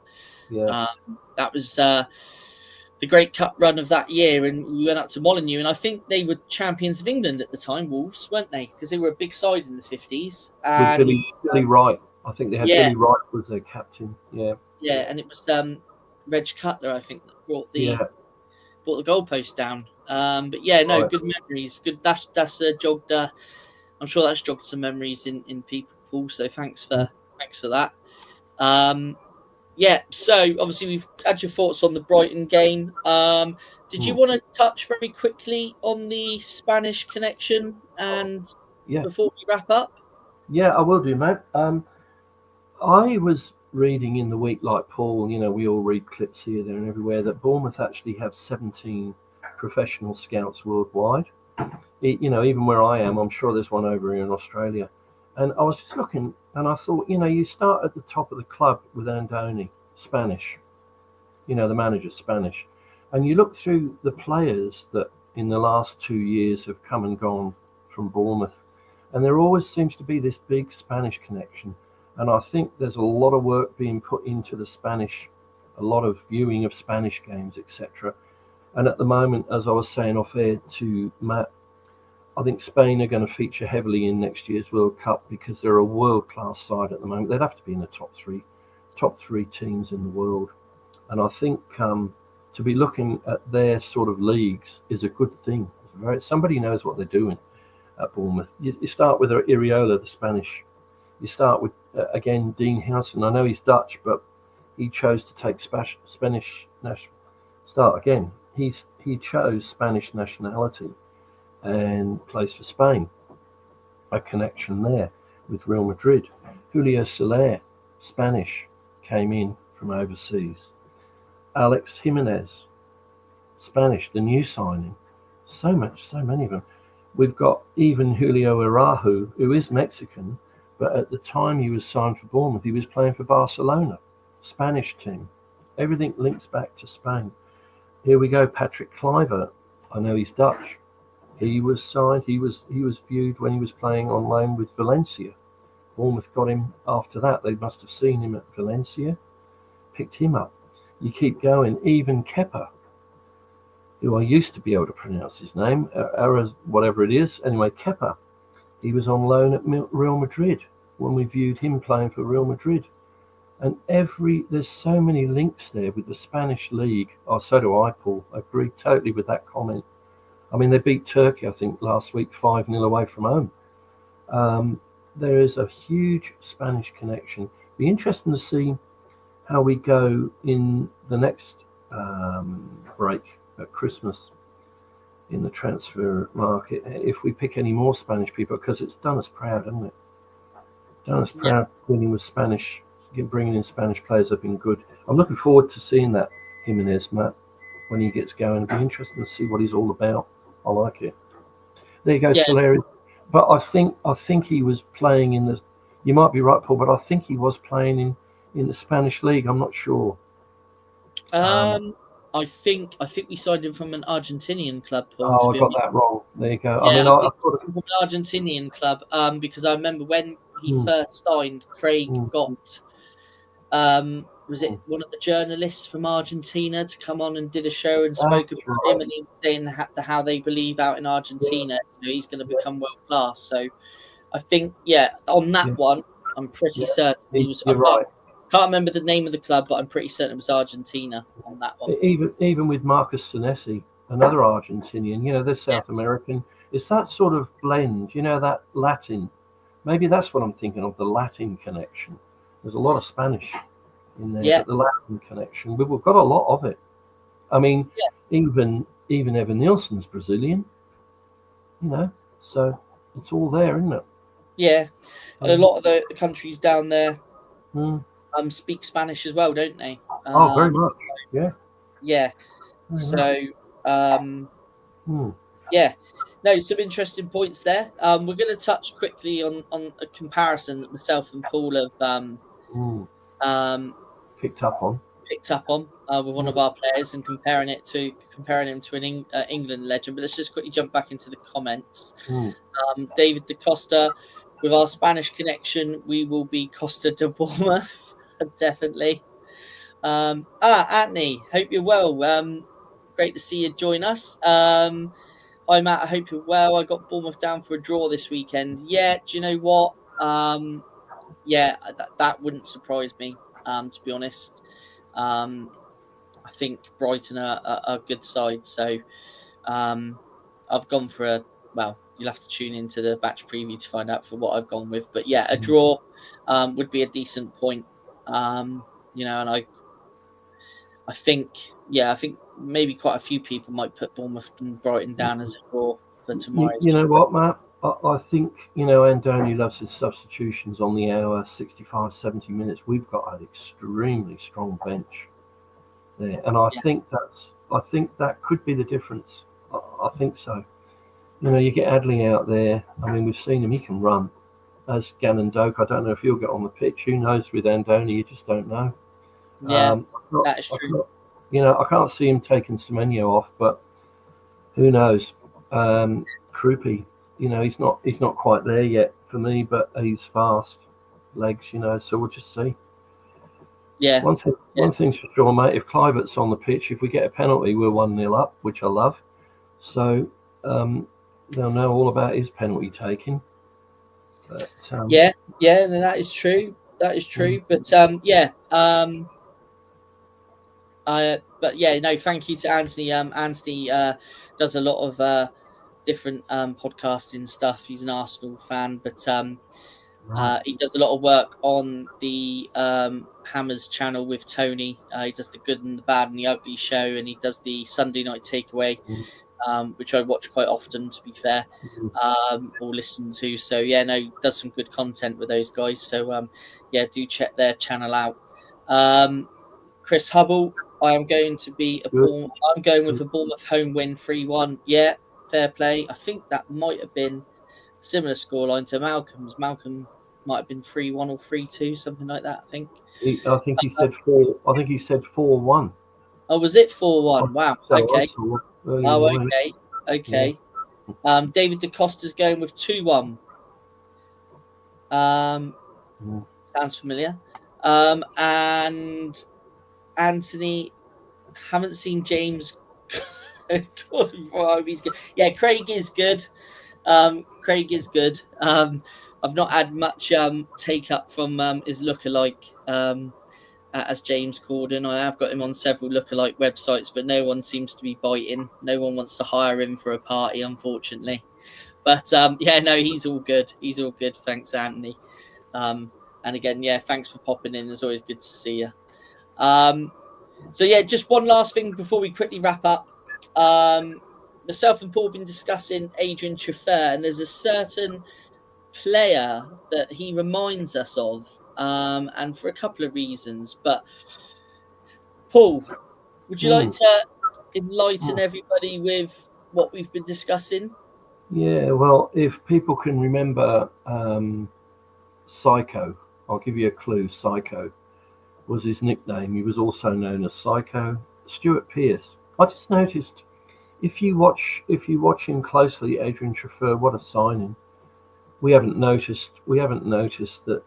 Yeah, that was the great cup run of that year, and we went up to Molineux, and I think they were champions of England at the time, Wolves, weren't they? Because they were a big side in the 50s. And Billy Wright. I think they had Billy Wright was their captain. Yeah. Yeah, and it was Reg Cutler, I think, that brought the goalpost down. But yeah, no, good memories. Good. That's jogged. I'm sure that's jogged some memories in people. So thanks for that. Yeah. So obviously we've had your thoughts on the Brighton game. Did you want to touch very quickly on the Spanish connection and before we wrap up? Yeah, I will do, mate. I was reading in the week, like Paul, you know, we all read clips here, there and everywhere, that Bournemouth actually have 17 professional scouts worldwide. You know, even where I am, I'm sure there's one over here in Australia. And I was just looking and I thought, you know, you start at the top of the club with Andoni, Spanish, you know, the manager, Spanish. And you look through the players that in the last 2 years have come and gone from Bournemouth. And there always seems to be this big Spanish connection. And I think there's a lot of work being put into the Spanish, a lot of viewing of Spanish games, etc. And at the moment, as I was saying off air to Matt, I think Spain are going to feature heavily in next year's World Cup because they're a world-class side at the moment. They'd have to be in the top three teams in the world. And I think to be looking at their sort of leagues is a good thing. Somebody knows what they're doing at Bournemouth. You start with Iriola, the Spanish. You start with, again, Dean Howson. I know he's Dutch, but he chose to take Spanish start again. He chose Spanish nationality and plays for Spain. A connection there with Real Madrid. Julio Soler, Spanish, came in from overseas. Alex Jimenez, Spanish, the new signing. So many of them. We've got even Julio Araujo, who is Mexican, but at the time he was signed for Bournemouth, he was playing for Barcelona, Spanish team. Everything links back to Spain. Here we go, Patrick Kluivert. I know he's Dutch. He was signed. He was viewed when he was playing on loan with Valencia. Bournemouth got him after that. They must have seen him at Valencia, picked him up. You keep going. Even Kepa, who I used to be able to pronounce his name, whatever it is. Anyway, Kepa, he was on loan at Real Madrid when we viewed him playing for Real Madrid. And there's so many links there with the Spanish league. Oh, so do I, Paul. I agree totally with that comment. I mean, they beat Turkey, I think, last week 5-0 away from home. There is a huge Spanish connection. Be interesting to see how we go in the next break at Christmas in the transfer market, if we pick any more Spanish people, because it's done us proud, hasn't it? Done us proud winning with Spanish, bringing in Spanish players have been good. I'm looking forward to seeing that Jimenez, Matt, when he gets going. It'll be interesting to see what he's all about. I like it. There you go, Soleri. But I think he was playing in the. You might be right, Paul, but I think he was playing in the Spanish league? I'm not sure. I think we signed him from an Argentinian club, Paul. Oh, I got that wrong. There you go. Yeah, I mean, I I think thought from an Argentinian club. Because I remember when he first signed, Craig got was it one of the journalists from Argentina to come on and did a show and spoke about him, and he was saying how they believe out in Argentina, he's going to become world class. So I think, on that one, I'm pretty certain he was. You're right. Can't remember the name of the club, but I'm pretty certain it was Argentina on that one. Even with Marcus Senesi, another Argentinian, they're South American. It's that sort of blend, that Latin. Maybe that's what I'm thinking of, the Latin connection. There's a lot of Spanish in there, but the Latin connection, we've got a lot of it. I mean, even Evan Nielsen's Brazilian, so it's all there, isn't it? Yeah, and a lot of the countries down there speak Spanish as well, don't they? Very much. Yeah. Yeah. Very No, some interesting points there. We're going to touch quickly on a comparison that myself and Paul have picked up on with one of our players and comparing him to an England legend. But let's just quickly jump back into the comments. David Da Costa, with our Spanish connection, we will be Costa de Bournemouth. Definitely. Anthony, hope you're well. Great to see you join us. Hi Matt, I hope you're well. I got Bournemouth down for a draw this weekend. Yeah, do you know what? That wouldn't surprise me, to be honest. I think Brighton are a good side, so I've gone for you'll have to tune into the match preview to find out for what I've gone with. But a draw would be a decent point. And I think maybe quite a few people might put Bournemouth and Brighton down as a draw for tomorrow. You know what, Matt? I think, Andoni loves his substitutions on the hour, 65, 70 minutes. We've got an extremely strong bench there. And I think that could be the difference. I think so. You get Adley out there. I mean, we've seen him. He can run. As Gannon Doak, I don't know if he'll get on the pitch. Who knows with Andoni? You just don't know. Yeah, that is true. I can't see him taking Semenyo off, but who knows? Krupi, he's not quite there yet for me, but he's fast legs, so we'll just see. Yeah. One thing's for sure, mate. If Kluivert's on the pitch, if we get a penalty, we're 1-0 up, which I love. So they'll know all about his penalty taking. But, that is true. That is true. But thank you to Anthony. Anthony does a lot of different podcasting stuff. He's an Arsenal fan, but he does a lot of work on the Hammers channel with Tony. He does the Good and the Bad and the Ugly show, and he does the Sunday Night Takeaway, which I watch quite often, to be fair, or listen to. So he does some good content with those guys. So do check their channel out. Chris Hubble, I'm going with a Bournemouth home win, 3-1. Yeah, fair play. I think that might have been a similar scoreline to Malcolm's. Malcolm might have been 3-1 or 3-2, something like that. I think he said 4. I think he said 4-1. Oh, was it 4-1? Wow. Okay. Okay. Yeah. David Da Costa's going with 2-1. Sounds familiar. And Anthony, haven't seen James. He's good. Yeah, Craig is good. I've not had much take up from his lookalike as James Corden. I have got him on several lookalike websites, but no one seems to be biting. No one wants to hire him for a party, unfortunately. But he's all good. He's all good. Thanks, Anthony. And again, thanks for popping in. It's always good to see you. Just one last thing before we quickly wrap up. Myself and Paul have been discussing Adrian Chauffeur, and there's a certain player that he reminds us of, and for a couple of reasons. But Paul, would you like to enlighten everybody with what we've been discussing? Yeah, well, if people can remember Psycho, I'll give you a clue. Psycho. was his nickname. He was also known as Psycho. Stuart Pearce. I just noticed, if you watch him closely, Adrian Trafford, what a signing. We haven't noticed that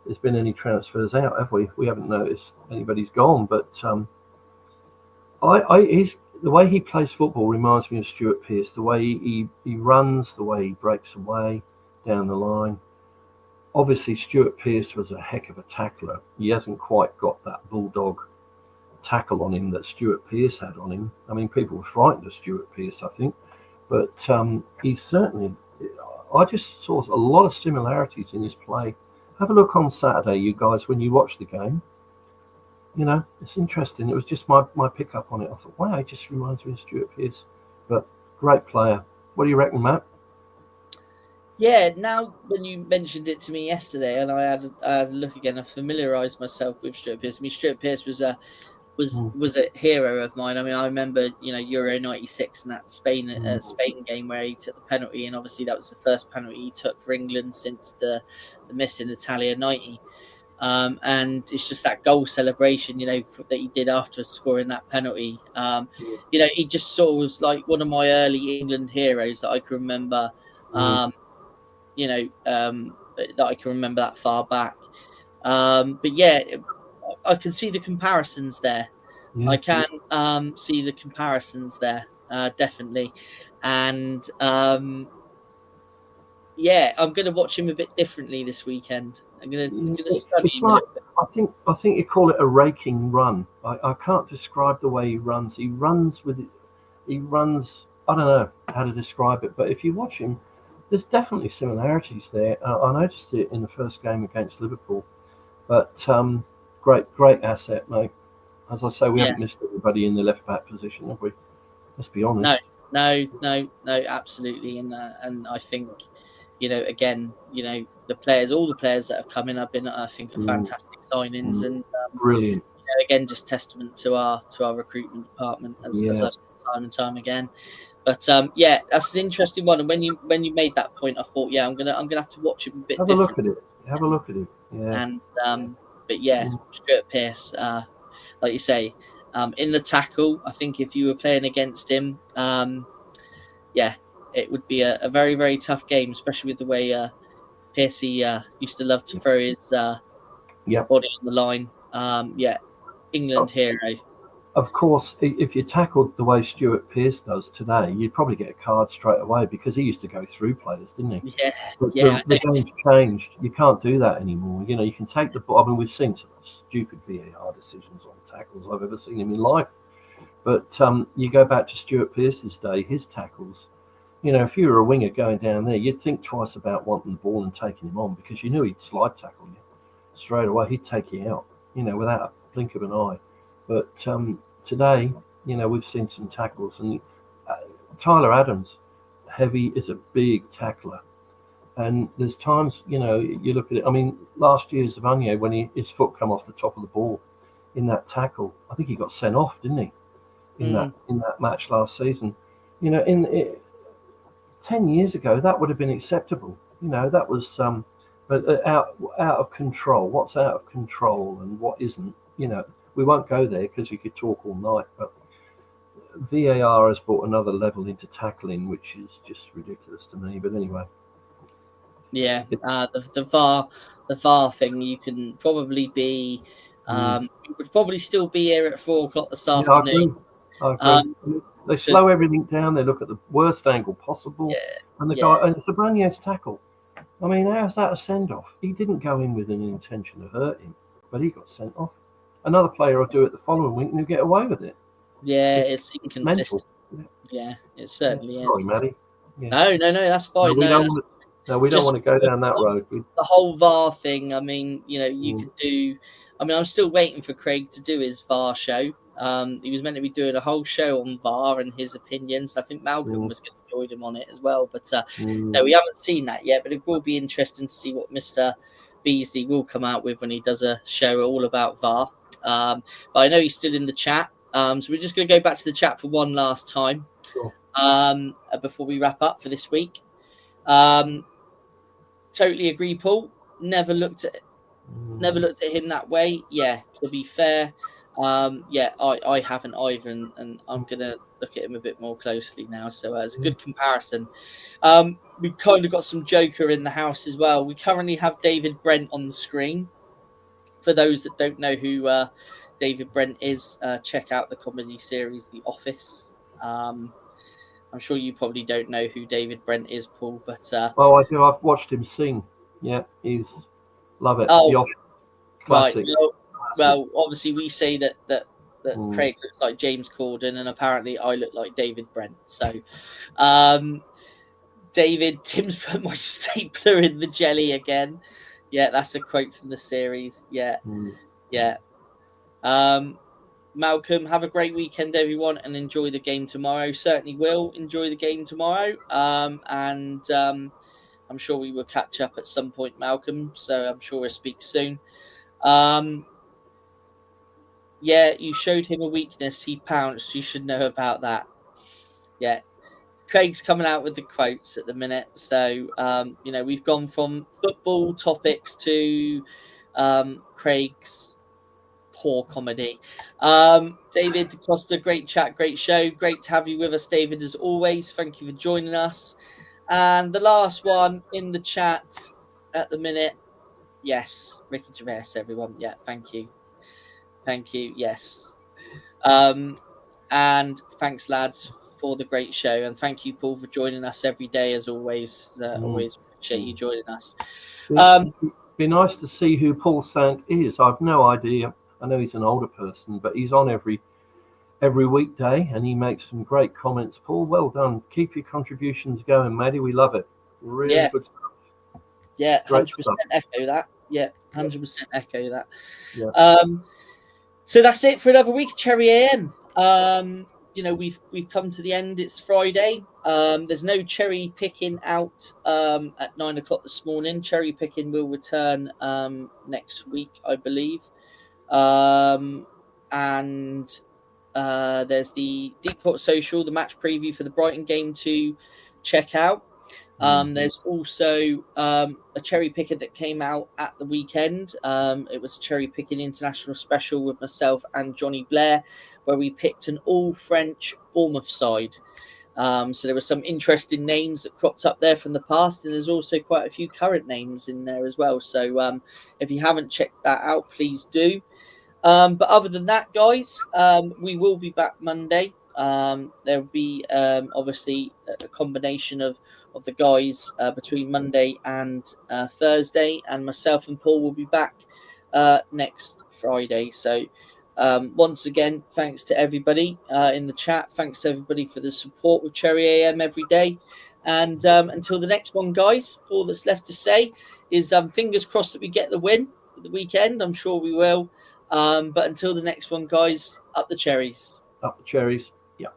there's been any transfers out, have we? We haven't noticed anybody's gone, but the way he plays football reminds me of Stuart Pearce. The way he runs, the way he breaks away down the line. Obviously, Stuart Pearce was a heck of a tackler. He hasn't quite got that bulldog tackle on him that Stuart Pearce had on him. I mean, people were frightened of Stuart Pearce, I think, but he's certainly. I just saw a lot of similarities in his play. Have a look on Saturday, you guys, when you watch the game. You know, it's interesting. It was just my pickup on it. I thought, wow, it just reminds me of Stuart Pearce. But great player. What do you reckon, Matt? Yeah, now when you mentioned it to me yesterday, and I had a look again, I familiarised myself with Stuart Pearce. I mean, Stuart Pearce was a hero of mine. I mean, I remember, Euro '96 and that Spain game where he took the penalty, and obviously that was the first penalty he took for England since the miss in Italia '90. And it's just that goal celebration, that he did after scoring that penalty. He just sort of was like one of my early England heroes that I can remember. That I can remember that far back. But yeah, I can see the comparisons there. Yeah. I can see the comparisons there, definitely. And I'm going to watch him a bit differently this weekend. I'm going to study him a little bit. I think you call it a raking run. I can't describe the way he runs. He runs with it. He runs. I don't know how to describe it, but if you watch him, there's definitely similarities there. I noticed it in the first game against Liverpool, but great asset, mate. As I say, we haven't missed everybody in the left back position, have we? Let's be honest. No, absolutely. And I think, again, the players, all the players that have come in have been, I think, fantastic signings and brilliant. Again, just testament to our recruitment department as I've said time and time again. But that's an interesting one. And when you made that point, I thought, I'm gonna have to watch it a bit. Have a look at it. Yeah. And Stuart Pearce, like you say, in the tackle, I think if you were playing against him, it would be a very, very tough game, especially with the way Pearcey used to love to throw his body on the line. England hero. Of course, if you tackled the way Stuart Pearce does today, you'd probably get a card straight away because he used to go through players, didn't he? The game's changed. You can't do that anymore. You can take the ball. I mean, we've seen some stupid VAR decisions on tackles I've ever seen him in life. But you go back to Stuart Pearce's day, his tackles. If you were a winger going down there, you'd think twice about wanting the ball and taking him on because you knew he'd slide tackle you straight away. He'd take you out, without a blink of an eye. But today, we've seen some tackles, and Tyler Adams, heavy, is a big tackler. And there's times, you look at it. I mean, last year Zavagné, when his foot come off the top of the ball in that tackle, I think he got sent off, didn't he? In that match last season, 10 years ago that would have been acceptable. That was but out of control. What's out of control and what isn't? We won't go there because we could talk all night, but VAR has brought another level into tackling, which is just ridiculous to me. But anyway. Yeah, the VAR thing, you can probably be, you would probably still be here at 4:00 this afternoon. I agree. They slow everything down. They look at the worst angle possible. And the guy, and Zavagné's tackle. I mean, how's that a send-off? He didn't go in with an intention of hurting, but he got sent off. Another player will do it the following week and he'll get away with it. Yeah, it's inconsistent. Yeah, it certainly is. Sorry, Maddie. No, that's fine. We don't want to go down that road. The whole VAR thing, I mean, you could do... I mean, I'm still waiting for Craig to do his VAR show. He was meant to be doing a whole show on VAR and his opinions. I think Malcolm was going to join him on it as well. But no, we haven't seen that yet. But it will be interesting to see what Mr. Beasley will come out with when he does a show all about VAR. But I know he's still in the chat. So we're just going to go back to the chat for one last time before we wrap up for this week. Totally agree, Paul. Never looked at never looked at him that way. Yeah, to be fair, I haven't either, and I'm gonna look at him a bit more closely now. So it's a good comparison. We've kind of got some Joker in the house as well. We currently have David Brent on the screen. For those that don't know who David Brent is, check out the comedy series The Office. I'm sure you probably don't know who David Brent is, Paul, but oh, I do. I've watched him sing. Yeah, he's love it. Oh, The Office, classic. right. Well, obviously we say that Craig looks like James Corden, and apparently I look like David Brent. So, David, Tim's put my stapler in the jelly again. Yeah, that's a quote from the series. Yeah. Malcolm, have a great weekend, everyone, and enjoy the game tomorrow. Certainly will enjoy the game tomorrow. And I'm sure we will catch up at some point, Malcolm. So I'm sure we'll speak soon. Yeah, you showed him a weakness. He pounced. You should know about that. Yeah. Craig's coming out with the quotes at the minute. So, we've gone from football topics to Craig's poor comedy. David Costa, great chat, great show. Great to have you with us, David, as always. Thank you for joining us. And the last one in the chat at the minute. Yes, Ricky Gervais, everyone. Yeah, thank you. Yes. And thanks, lads, for the great show. And thank you, Paul, for joining us every day, as always. Always appreciate you joining us. Be nice to see who Paul Sant is. I've no idea. I know he's an older person, but he's on every weekday, and he makes some great comments. Paul, well done. Keep your contributions going, Maddie. We love it. Really good stuff. Yeah, 100% echo that. Yeah, 100% echo that. Yeah. So that's it for another week, Cherry AM. We've come to the end. It's Friday. There's no cherry picking out at 9 o'clock this morning. Cherry picking will return next week, I believe. And there's the Deep Court Social, the match preview for the Brighton game to check out. There's also a cherry picker that came out at the weekend. It was a cherry picking international special with myself and Johnny Blair, where we picked an all-French Bournemouth side. So there were some interesting names that cropped up there from the past, and there's also quite a few current names in there as well. So if you haven't checked that out, please do. But other than that, guys, we will be back Monday. There'll be obviously a combination of the guys between Monday and Thursday, and myself and Paul will be back next Friday. So once again, thanks to everybody in the chat. Thanks to everybody for the support with Cherry AM every day. And until the next one, guys, all that's left to say is fingers crossed that we get the win at the weekend. I'm sure we will. But until the next one, guys, up the cherries. Up the cherries. Yeah.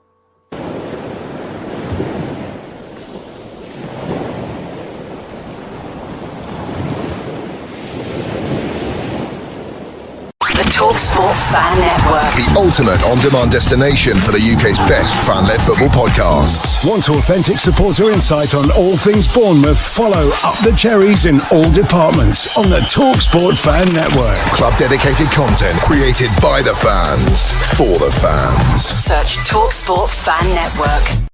The TalkSport Fan Network. The ultimate on-demand destination for the UK's best fan-led football podcasts. Want authentic supporter insight on all things Bournemouth? Follow Up the Cherries in all departments on the TalkSport Fan Network. Club-dedicated content created by the fans, for the fans. Search TalkSport Fan Network.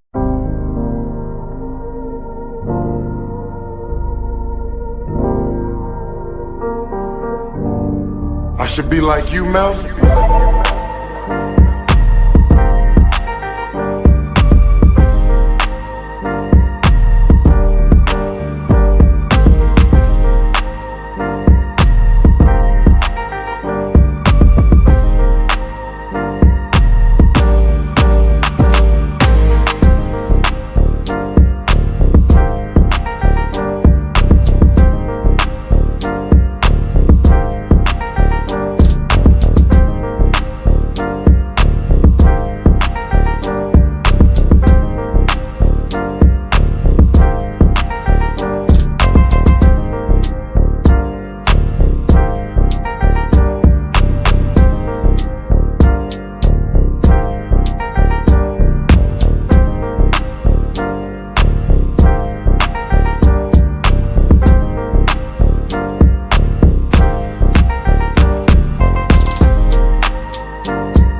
I should be like you, Mel.